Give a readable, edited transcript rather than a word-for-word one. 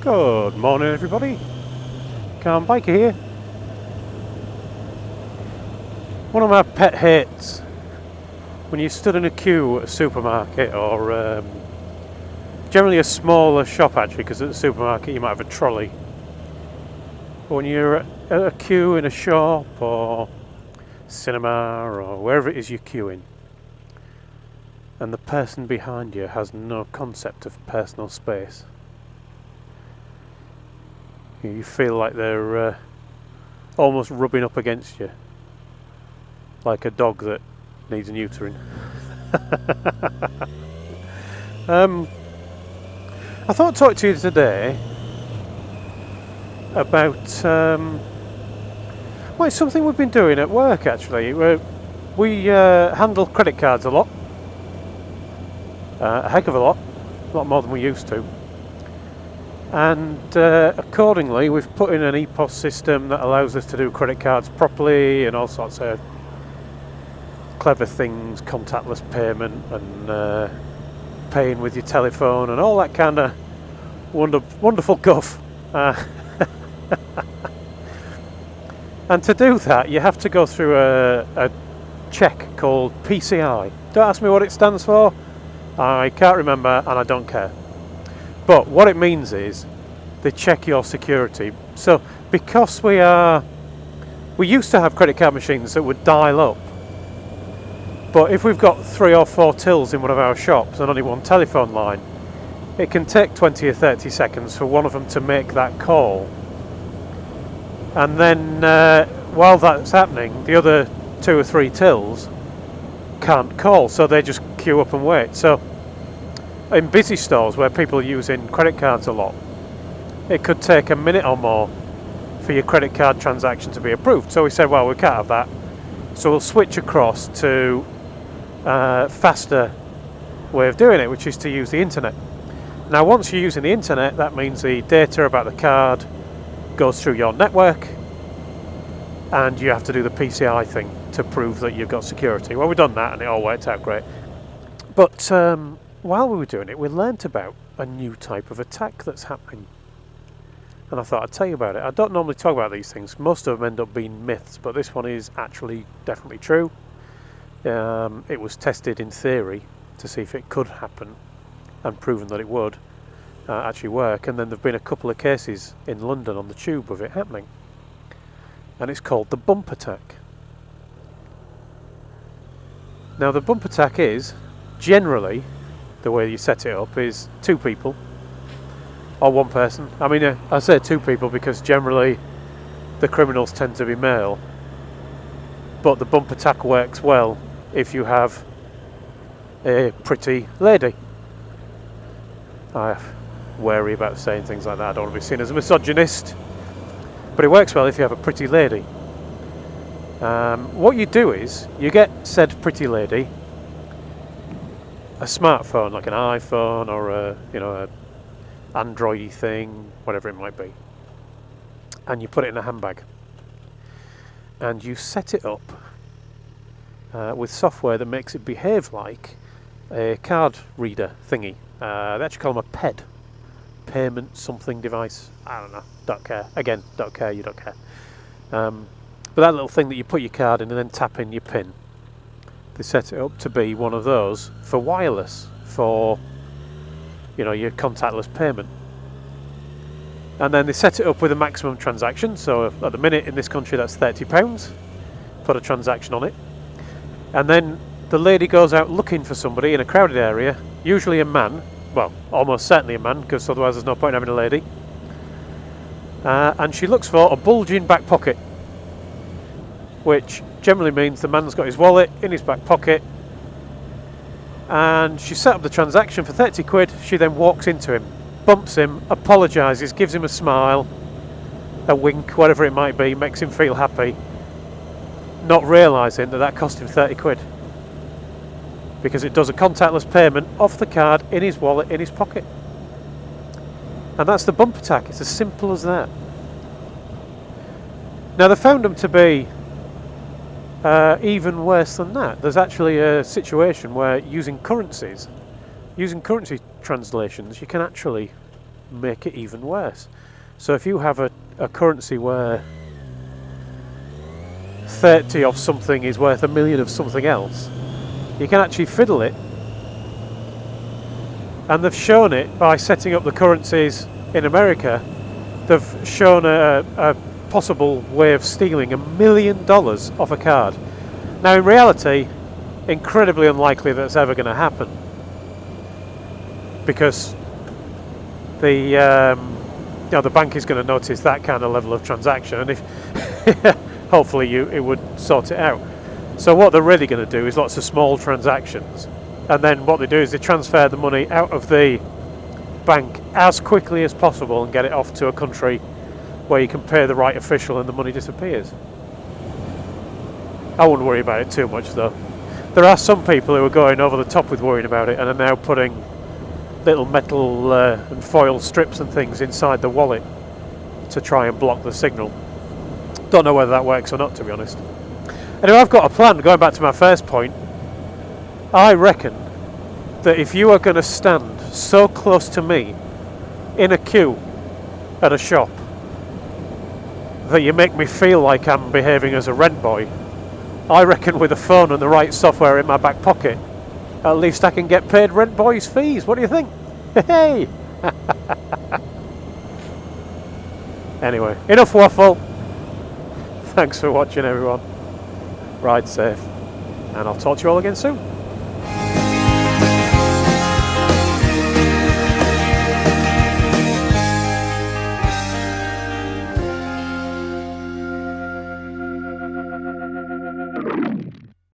Good morning, everybody. Car Biker here. One of my pet hates when you stood in a queue at a supermarket or generally a smaller shop, actually, because at the supermarket you might have a trolley. But when you're at a queue in a shop or cinema or wherever it is you're queuing, and the person behind you has no concept of personal space, you feel like they're almost rubbing up against you, like a dog that needs a neutering. I thought I'd talk to you today about well, it's something we've been doing at work, actually. We handle credit cards a lot, a heck of a lot more than we used to. And accordingly, we've put in an EPOS system that allows us to do credit cards properly and all sorts of clever things, contactless payment and paying with your telephone and all that kind of wonderful guff. And to do that, you have to go through a check called PCI. Don't ask me what it stands for. I can't remember and I don't care. But what it means is they check your security. So because we used to have credit card machines that would dial up, but if we've got 3 or 4 tills in one of our shops and only one telephone line, it can take 20 or 30 seconds for one of them to make that call. And then while that's happening, the other 2 or 3 tills can't call, so they just queue up and wait. So in busy stores where people are using credit cards a lot, it could take a minute or more for your credit card transaction to be approved. So we said, well, we can't have that, so we'll switch across to a faster way of doing it, which is to use the internet. Now once you're using the internet, that means the data about the card goes through your network and you have to do the PCI thing to prove that you've got security. Well, we've done that and it all worked out great. But while we were doing it, we learnt about a new type of attack that's happening. And I thought I'd tell you about it. I don't normally talk about these things. Most of them end up being myths, but this one is actually definitely true. It was tested in theory to see if it could happen and proven that it would actually work. And then there have been a couple of cases in London on the tube of it happening. And it's called the bump attack. Now the bump attack is generally, the way you set it up is 2 people or 1 person. I mean, I say 2 people because generally the criminals tend to be male, but the bump attack works well if you have a pretty lady. I'm wary about saying things like that. I don't want to be seen as a misogynist, but it works well if you have a pretty lady. What you do is you get said pretty lady a smartphone, like an iPhone or a Android thing, whatever it might be, and you put it in a handbag and you set it up with software that makes it behave like a card reader thingy. They actually call them a PED, payment something device. I don't know, don't care. Again, don't care, you don't care. But that little thing that you put your card in and then tap in your PIN, they set it up to be one of those for wireless, for your contactless payment. And then they set it up with a maximum transaction. So at the minute in this country that's £30. Put a transaction on it, and then the lady goes out looking for somebody in a crowded area, usually a man, well, almost certainly a man, because otherwise there's no point in having a lady. And she looks for a bulging back pocket, which generally means the man's got his wallet in his back pocket. And she set up the transaction for 30 quid. She then walks into him, bumps him, apologises, gives him a smile, a wink, whatever it might be, makes him feel happy, not realising that cost him 30 quid. Because it does a contactless payment off the card in his wallet, in his pocket. And that's the bump attack. It's as simple as that. Now they found them to be even worse than that. There's actually a situation where using currency translations, you can actually make it even worse. So if you have a currency where 30 of something is worth 1 million of something else, you can actually fiddle it. And they've shown it by setting up the currencies in America. They've shown a possible way of stealing $1 million off a card. Now in reality, incredibly unlikely that's ever going to happen, because the the bank is going to notice that kind of level of transaction, and if hopefully it would sort it out. So what they're really going to do is lots of small transactions, and then what they do is they transfer the money out of the bank as quickly as possible and get it off to a country where you can pay the right official and the money disappears. I wouldn't worry about it too much though. There are some people who are going over the top with worrying about it and are now putting little metal and foil strips and things inside the wallet to try and block the signal. Don't know whether that works or not, to be honest. Anyway, I've got a plan. Going back to my first point, I reckon that if you are going to stand so close to me in a queue at a shop that you make me feel like I'm behaving as a rent boy, I reckon with a phone and the right software in my back pocket, at least I can get paid rent boy's fees. What do you think? Hey! Anyway, enough waffle. Thanks for watching, everyone. Ride safe, and I'll talk to you all again soon.